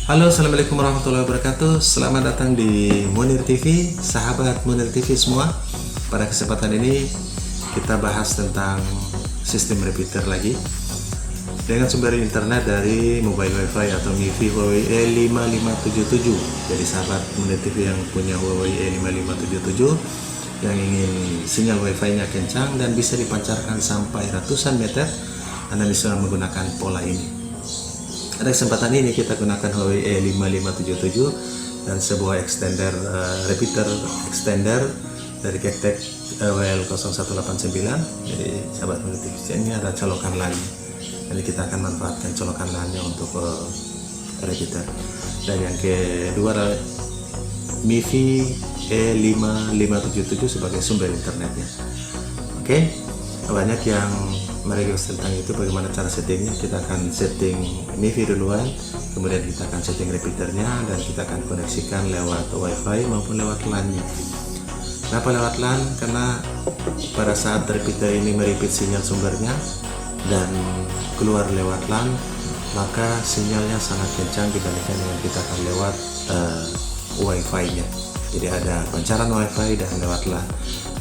Halo, assalamualaikum warahmatullahi wabarakatuh. Selamat datang di Munir TV, sahabat Munir TV semua. Pada kesempatan ini kita bahas tentang sistem repeater lagi dengan sumber internet dari mobile wifi atau MiFi Huawei E5577. Jadi sahabat Munir TV yang punya Huawei E5577 yang ingin sinyal wifi-nya kencang dan bisa dipancarkan sampai ratusan meter, Anda bisa menggunakan pola ini. Pada kesempatan ini kita gunakan Huawei E5577 dan sebuah extender repeater extender dari Kektek WL0189. Jadi sahabat notifikasi ini ada colokan LAN. Jadi kita akan manfaatkan colokan LAN-nya untuk repeater. Dan yang kedua adalah MiFi E5577 sebagai sumber internetnya. Oke, banyak yang merequest tentang itu, bagaimana cara settingnya. Kita akan setting MiFi duluan, kemudian kita akan setting repeaternya, dan kita akan koneksikan lewat wifi maupun lewat LAN-nya. Kenapa lewat LAN? Karena pada saat repeater ini merepeat sinyal sumbernya dan keluar lewat LAN, maka sinyalnya sangat kencang dibandingkan dengan kita akan lewat wifi-nya. Jadi ada pancaran wifi dan lewat LAN.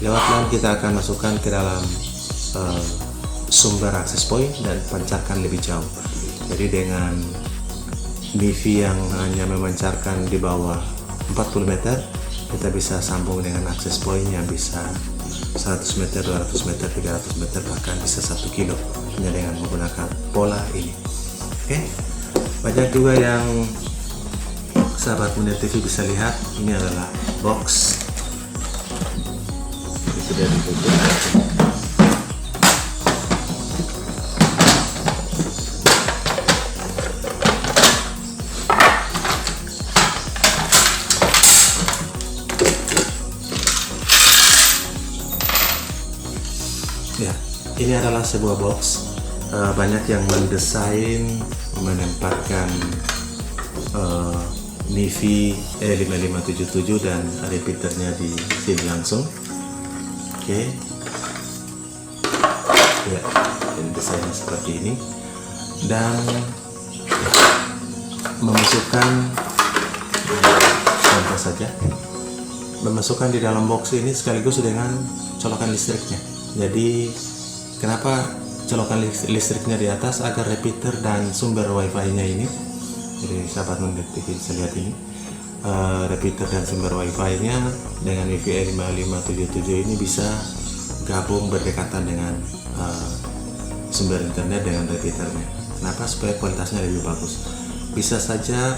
Lewat LAN kita akan masukkan ke dalam sumber access point dan pancarkan lebih jauh. Jadi dengan MiFi yang hanya memancarkan di bawah 40 meter, kita bisa sambung dengan access point yang bisa 100 meter, 200 meter, 300 meter, bahkan bisa 1 kilo hanya dengan menggunakan pola ini. Oke, banyak juga yang sahabat Munir TV bisa lihat, ini adalah box. Ini sudah ditutup. Ya, ini adalah sebuah box. Banyak yang mendesain, menempatkan MiFi E5577 dan repeaternya di sini langsung. Oke, ya, ini desainnya seperti ini, dan memasukkan contoh saja, memasukkan di dalam box ini sekaligus dengan colokan listriknya. Jadi kenapa colokan listriknya di atas? Agar repeater dan sumber wifi-nya ini, jadi sahabat Munir TV bisa lihat ini, repeater dan sumber wifi-nya dengan MiFi E5577 ini bisa gabung berdekatan dengan sumber internet dengan repeaternya. Kenapa? Supaya kualitasnya lebih bagus. Bisa saja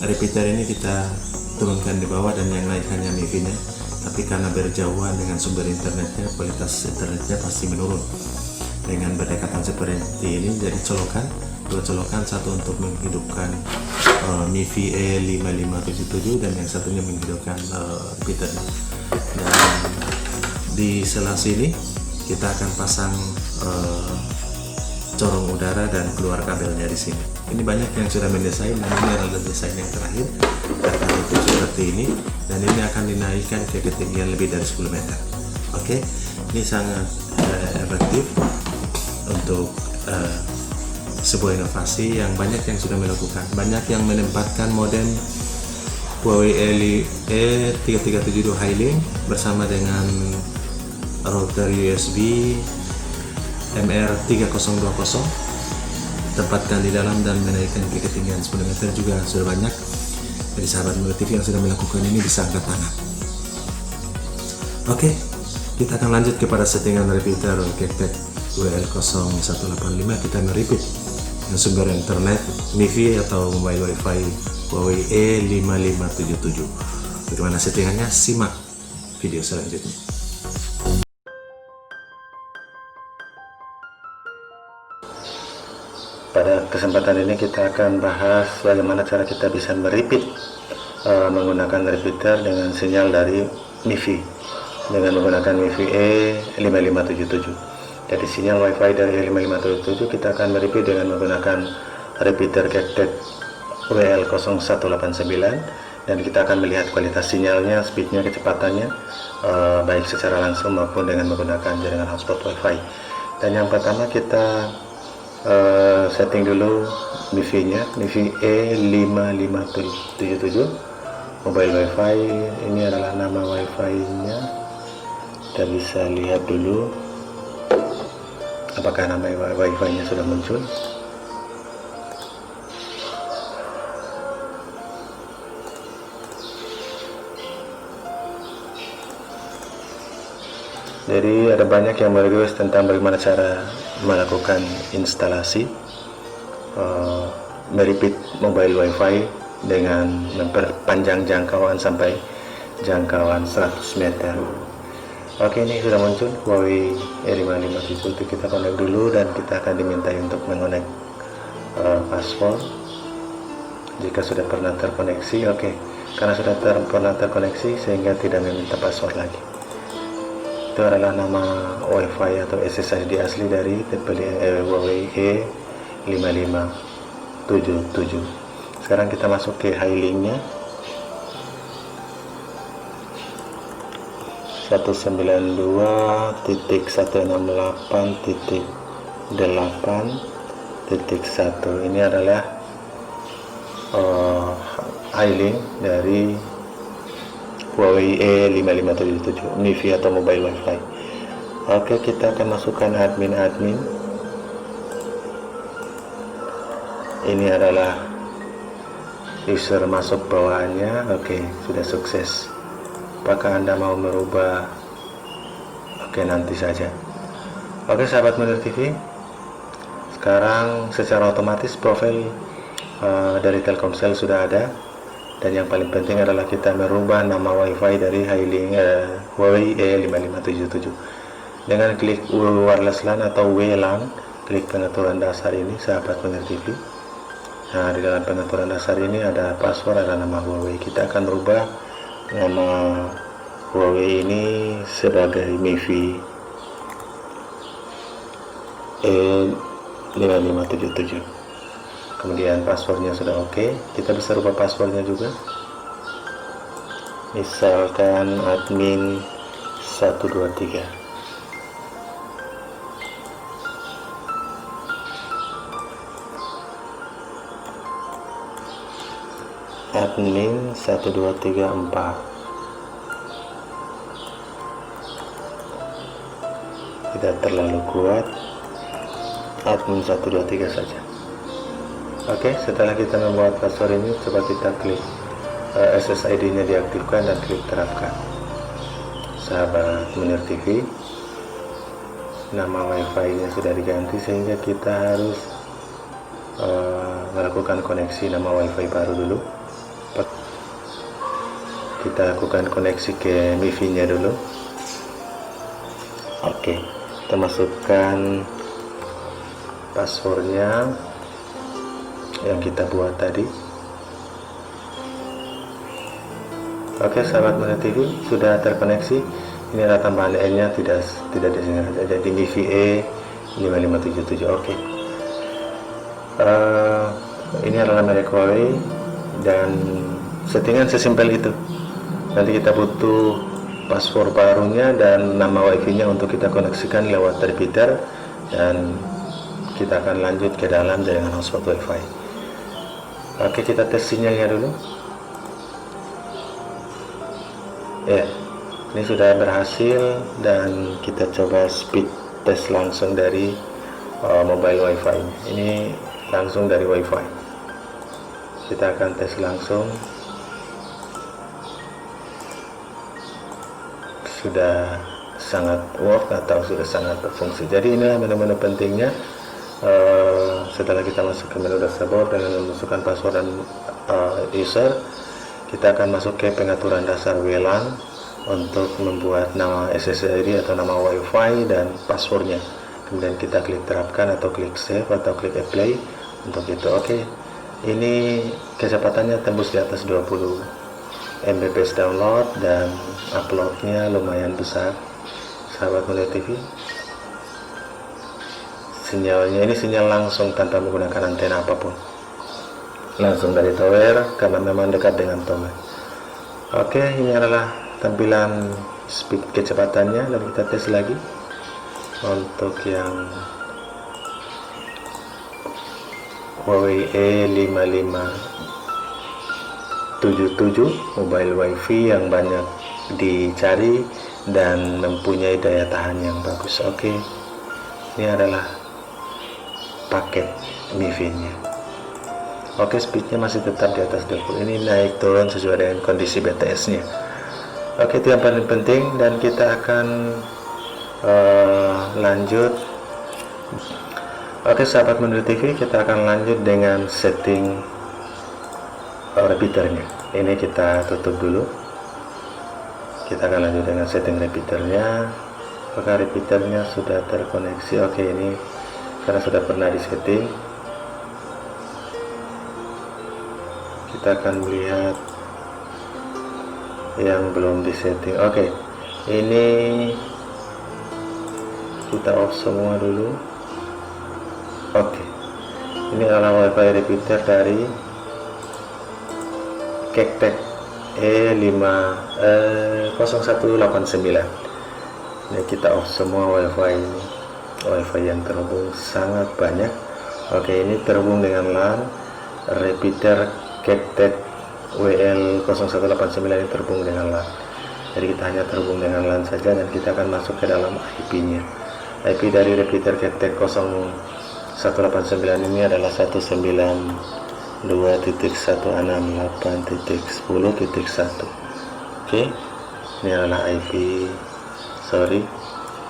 repeater ini kita turunkan di bawah dan yang naik hanya MiFi-nya, tapi karena berjauhan dengan sumber internetnya, kualitas internetnya pasti menurun. Dengan berdekatan seperti ini, jadi colokan, dua colokan, satu untuk menghidupkan MiFi E5577 dan yang satunya menghidupkan repeaternya. Dan di sela sini kita akan pasang corong udara dan keluar kabelnya di sini. Ini banyak yang sudah mendesain, dan ini adalah desain yang terakhir. Akan itu seperti ini, dan ini akan dinaikkan ke ketinggian lebih dari 10 meter. Oke, ini sangat efektif untuk sebuah inovasi yang banyak yang sudah melakukan. Banyak yang menempatkan modem Huawei E3372 Highlink bersama dengan router USB MR3020, tempatkan di dalam dan menaikkan ke ketinggian 10 meter juga sudah banyak. Jadi sahabat Munir TV yang sudah melakukan ini bisa angkat tangan. Oke, kita akan lanjut kepada settingan repeater Kektek WL0185. Kita merepeat yang sumber internet MiFi atau mobile wifi Huawei E5577. Bagaimana settingannya? Simak video selanjutnya. Pada kesempatan ini kita akan bahas bagaimana cara kita bisa merepeat menggunakan repeater dengan sinyal dari MiFi dengan menggunakan MiFi E5577. Jadi sinyal wifi dari E5577 kita akan merepeat dengan menggunakan repeater Kektek WL0189, dan kita akan melihat kualitas sinyalnya, speednya, kecepatannya, baik secara langsung maupun dengan menggunakan jaringan hotspot wifi. Dan yang pertama kita Setting dulu MIFI nya, MIFI E5577 mobile wifi. Ini adalah nama wifi nya. Kita bisa lihat dulu apakah nama wifi nya sudah muncul. Jadi ada banyak yang merequest tentang bagaimana cara melakukan instalasi merepeat mobile wifi dengan memperpanjang jangkauan sampai jangkauan 100 meter. Oke, ini sudah muncul Huawei E5577. Kita connect dulu dan kita akan dimintai untuk mengconnect password. Jika sudah pernah terkoneksi, oke. Karena sudah pernah terkoneksi sehingga tidak meminta password lagi. Itu adalah nama wifi atau SSID asli dari Huawei E5577. Sekarang kita masuk ke Highlink nya 192.168.8.1. ini adalah Highlink dari Huawei E5577 MIFI atau mobile wifi. Oke, kita akan masukkan admin. Ini adalah user masuk bawaannya. Oke, sudah sukses. Apakah Anda mau merubah? Oke, nanti saja. Oke, sahabat Munir TV, sekarang secara otomatis profil dari Telkomsel sudah ada. Dan yang paling penting adalah kita merubah nama wifi dari Highlink Huawei E5577 dengan klik wireless LAN atau WLAN. Klik pengaturan dasar ini, sahabat Munir TV. Nah, di dalam pengaturan dasar ini ada password, ada nama Huawei. Kita akan merubah nama Huawei ini sebagai MIFI E5577. Kemudian passwordnya sudah oke. Kita bisa rubah passwordnya juga. Misalkan admin 123. Admin 1234. Tidak terlalu kuat. Admin 123 saja. Oke, setelah kita membuat password ini, coba kita klik SSID nya diaktifkan dan klik terapkan. Sahabat Munir TV, nama wifi nya sudah diganti sehingga kita harus melakukan koneksi nama wifi baru dulu. Kita lakukan koneksi ke MIFI nya dulu. Oke, kita masukkan passwordnya yang kita buat tadi. Oke, sahabat Munir TV, sudah terkoneksi. Ini adalah tambahan N nya tidak di sini saja, jadi MIFI E5577. Oke. Ini adalah merek Huawei dan settingan sesimpel itu. Nanti kita butuh password barunya dan nama wifi nya untuk kita koneksikan lewat repeater, dan kita akan lanjut ke dalam dengan hotspot wifi. Oke, kita tes sinyalnya dulu. Ya, ini sudah berhasil dan kita coba speed test langsung dari mobile wifi. Ini langsung dari wifi. Kita akan tes langsung. Sudah sangat work atau sudah sangat berfungsi. Jadi inilah menu-menu pentingnya. Setelah kita masuk ke menu dashboard dengan memasukkan password dan user, kita akan masuk ke pengaturan dasar WLAN untuk membuat nama SSID atau nama wifi dan passwordnya. Kemudian kita klik terapkan atau klik save atau klik apply untuk itu. Oke, ini kecepatannya tembus di atas 20 Mbps download dan uploadnya lumayan besar, sahabat Munir TV. Sinyalnya ini sinyal langsung tanpa menggunakan antena apapun, langsung dari tower karena memang dekat dengan tower. Oke, ini adalah tampilan speed kecepatannya. Lalu kita tes lagi untuk yang Huawei E5577 mobile wifi yang banyak dicari dan mempunyai daya tahan yang bagus. Oke, ini adalah paket MIFI nya. Oke, speednya masih tetap di atas 20. Ini naik turun sesuai dengan kondisi BTS nya. Oke, itu yang paling penting, dan kita akan lanjut. Oke sahabat Munir TV, kita akan lanjut dengan setting repeaternya. Ini kita tutup dulu. Kita akan lanjut dengan setting repeaternya. Apakah repeaternya sudah terkoneksi? Oke, ini karena sudah pernah disetting, kita akan melihat yang belum disetting. Oke, ini kita off semua dulu. Oke, ini adalah wifi repeater dari Kektek E0189. Ini kita off semua wifi ini. Wifi yang terhubung sangat banyak. Oke, ini terhubung dengan LAN. Repeater Kektek WL0189 ini terhubung dengan LAN. Jadi kita hanya terhubung dengan LAN saja, dan kita akan masuk ke dalam IP nya. IP dari repeater Kektek 0189 ini adalah 192.168.10.1. Oke, ini adalah IP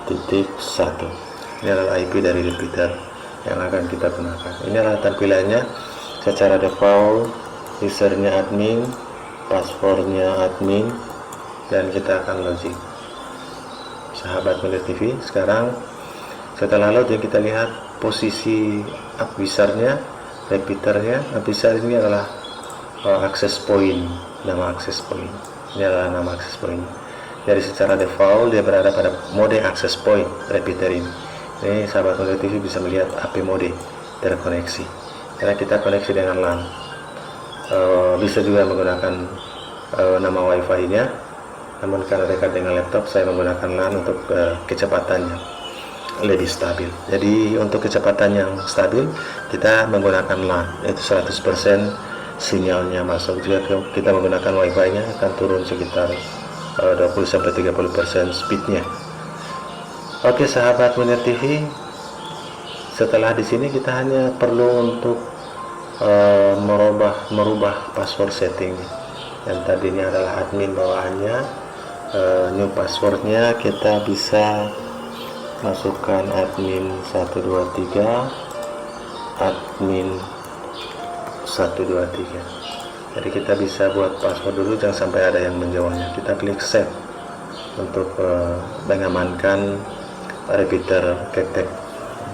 titik 1. Ini adalah IP dari repeater yang akan kita gunakan. Ini adalah tampilannya secara default. Usernya admin, passwordnya admin, dan kita akan login. Sahabat Munir TV, sekarang setelah login kita lihat posisi app besarnya, repeaternya. App besar ini adalah access point, nama access point. Ini adalah nama access point. Jadi secara default dia berada pada mode access point repeater ini. Ini sahabat Munir TV bisa melihat AP mode terkoneksi karena kita koneksi dengan LAN. Bisa juga menggunakan nama wifi nya, namun karena dekat dengan laptop saya menggunakan LAN untuk kecepatannya lebih stabil. Jadi untuk kecepatan yang stabil kita menggunakan LAN, yaitu 100% sinyalnya masuk. Jika kita menggunakan wifi nya akan turun sekitar 20-30% speednya. Oke sahabat Munir TV, setelah di sini kita hanya perlu untuk merubah password setting yang tadinya adalah admin bawahannya. New passwordnya kita bisa masukkan admin 123 admin 123. Jadi kita bisa buat password dulu, jangan sampai ada yang menjawabnya. Kita klik save untuk mengamankan repeater Kektek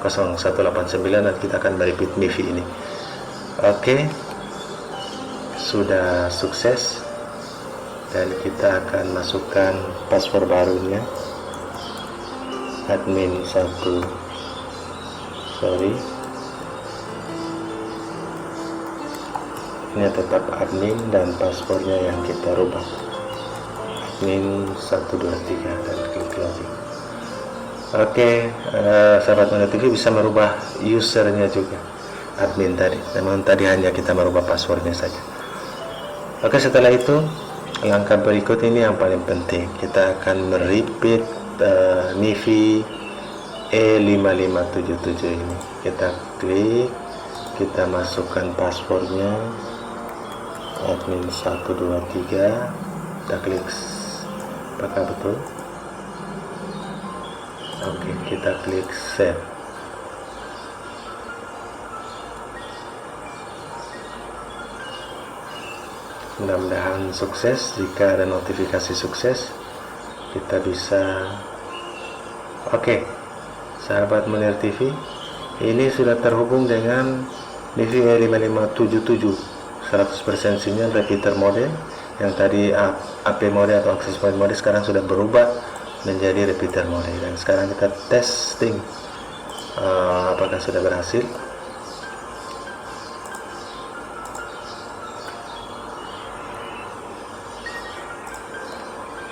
0189, dan kita akan merepeat MIFI ini. Oke, sudah sukses, dan kita akan masukkan password barunya admin 1. Ini tetap admin dan passwordnya yang kita rubah admin 123, dan klik login. Oke, sahabat Munir TV bisa merubah usernya juga, admin tadi, namun tadi hanya kita merubah passwordnya saja. Oke, setelah itu langkah berikut ini yang paling penting, kita akan merepeat MIFI E5577 ini. Kita klik, kita masukkan passwordnya admin 123, kita klik apakah betul. Oke, kita klik save. Mudah-mudahan sukses. Jika ada notifikasi sukses, kita bisa. Oke, sahabat Munir TV, ini sudah terhubung dengan MIFI E5577 100% sinyal repeater mode. Yang tadi AP mode atau access point mode sekarang sudah berubah menjadi repeater mode, dan sekarang kita testing apakah sudah berhasil.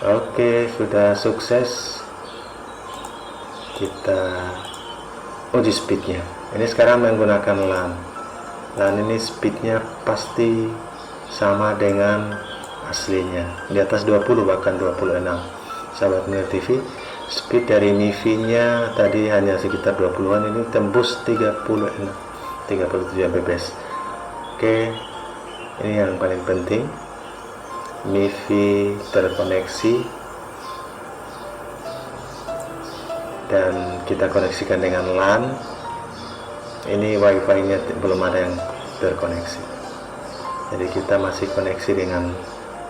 Oke, sudah sukses. Kita uji speednya. Ini sekarang menggunakan LAN. LAN ini speednya pasti sama dengan aslinya, di atas 20 bahkan 26. Sahabat Munir TV, speed dari MIFI nya tadi hanya sekitar 20-an, ini tembus 37 Mbps. Oke, ini yang paling penting, MIFI terkoneksi dan kita koneksikan dengan LAN. Ini WiFi nya belum ada yang terkoneksi, jadi kita masih koneksi dengan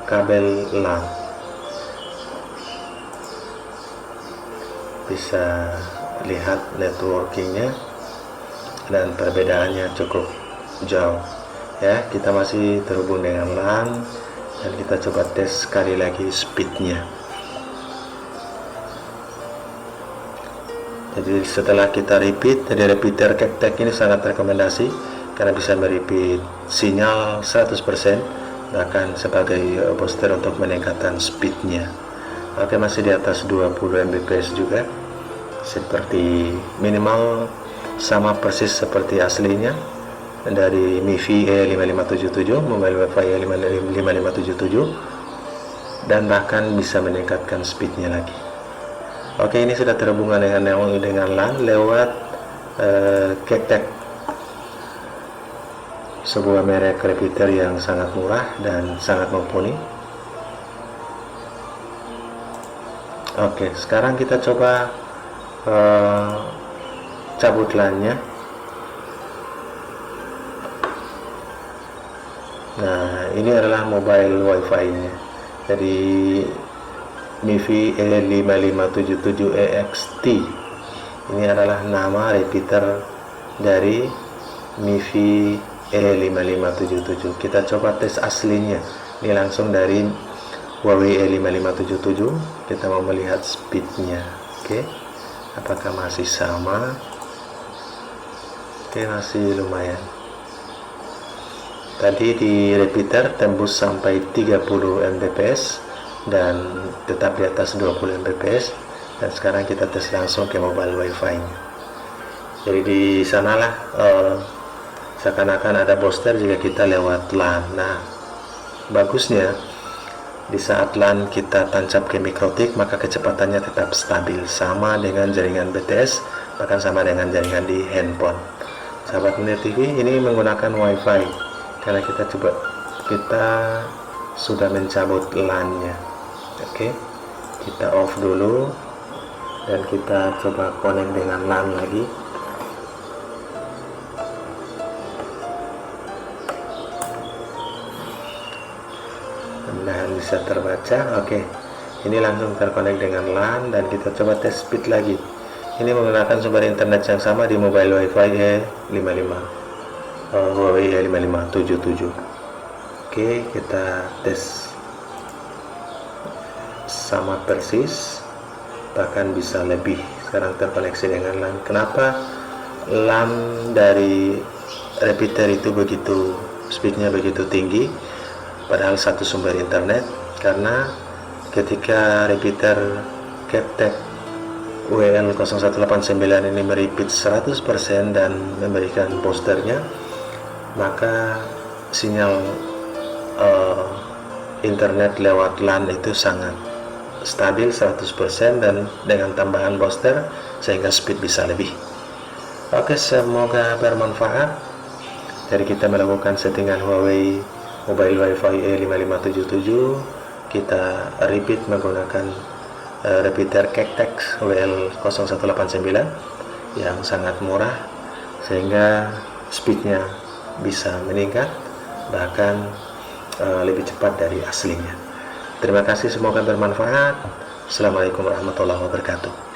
kabel LAN. Bisa lihat networkingnya dan perbedaannya cukup jauh ya. Kita masih terhubung dengan LAN dan kita coba tes sekali lagi speednya. Jadi setelah kita repeat, jadi repeater CapTech ini sangat rekomendasi karena bisa merepeat sinyal 100%, bahkan sebagai booster untuk meningkatkan speednya. Oke, masih di atas 20 Mbps juga, seperti minimal sama persis seperti aslinya dari MIFI E5577, mobile WiFi E5577, dan bahkan bisa meningkatkan speednya lagi. Oke, ini sudah terhubung dengan LAN lewat CapTech, sebuah merek repeater yang sangat murah dan sangat mumpuni. Oke, sekarang kita coba cabut LAN-nya. Nah, ini adalah mobile WiFi-nya. Jadi MIFI E5577EXT ini adalah nama repeater dari MIFI E5577. Kita coba tes aslinya. Ini langsung dari Huawei E5577. Kita mau melihat speednya. Oke, apakah masih sama? Oke, masih lumayan. Tadi di repeater tembus sampai 30 Mbps dan tetap di atas 20 Mbps, dan sekarang kita tes langsung ke mobile WiFi-nya. Jadi di sanalah seakan-akan ada booster jika kita lewat LAN. Nah, bagusnya di saat LAN kita tancap ke mikrotik, maka kecepatannya tetap stabil, sama dengan jaringan BTS, bahkan sama dengan jaringan di handphone. Sahabat Munir TV, ini menggunakan WiFi karena kita sudah mencabut LAN-nya. Oke, kita off dulu dan kita coba connect dengan LAN lagi. Mudah-mudahan bisa terbaca. Oke, ini langsung terkonek dengan LAN dan kita coba tes speed lagi. Ini menggunakan sumber internet yang sama di mobile WiFi Huawei E5577. Oke, kita tes sama persis, bahkan bisa lebih. Sekarang terkoneksi dengan LAN. Kenapa LAN dari repeater itu begitu speednya begitu tinggi padahal satu sumber internet? Karena ketika repeater CapTech WL0189 ini merepeat 100% dan memberikan boosternya, maka sinyal internet lewat LAN itu sangat stabil 100% dan dengan tambahan booster sehingga speed bisa lebih. Oke, semoga bermanfaat. Jadi kita melakukan settingan Huawei mobile WiFi E5577, kita repeat menggunakan repeater CapTech WL0189 yang sangat murah sehingga speednya bisa meningkat, bahkan lebih cepat dari aslinya. Terima kasih, semoga bermanfaat. Assalamualaikum warahmatullahi wabarakatuh.